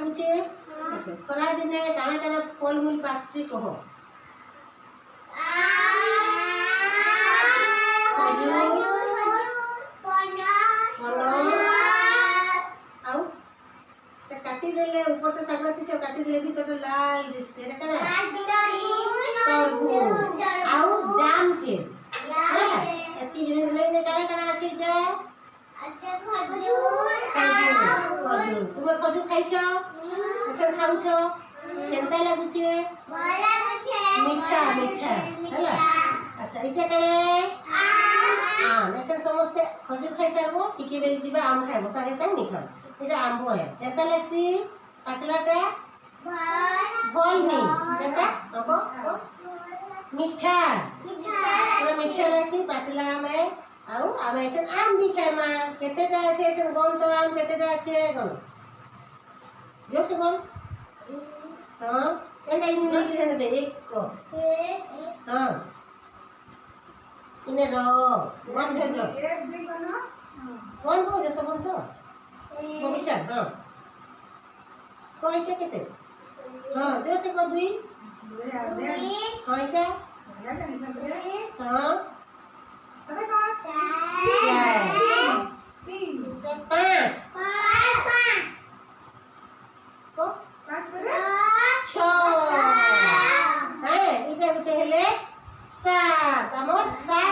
लगुचे अच्छा खरा दिने काना काना फल मूल पासी कह काटी देले ऊपर सागरती से काटी देले भी तो लाल दिसे रे कना तरबूज आउ जाम के हां एती जने लेने काना काना अछि जे खजूर तुम खजूर खाइछो अच्छा खाउछो केनता लागुछे भला लागुछे मीठा मीठा हैला अच्छा इटा कने आम अच्छा समस्त खजूर खाइ सारबो टिके बेली जिबा आम खाइबो संगे संग नि खाओ इटा आंबो है केनता लागसी पाचलाटा भल नि केनता अको मीठा मीठा मीठा लागसी पाचला में आउ आमे एछन आम भी खाइमा केतेटा আছে এছন গন তো আম কেতেটা আছে গন जोर से बोल हां केनता इन नहीं देने दे एक हां इने रो वन भेजो एक दुई गनो वन को जे सब तो बगीचा हां कोई के केते हां जोर से को दुई कोई का हां सबे को तीन पाँच को पाँच करे छह है इटा गुटे हेले सात हमर सात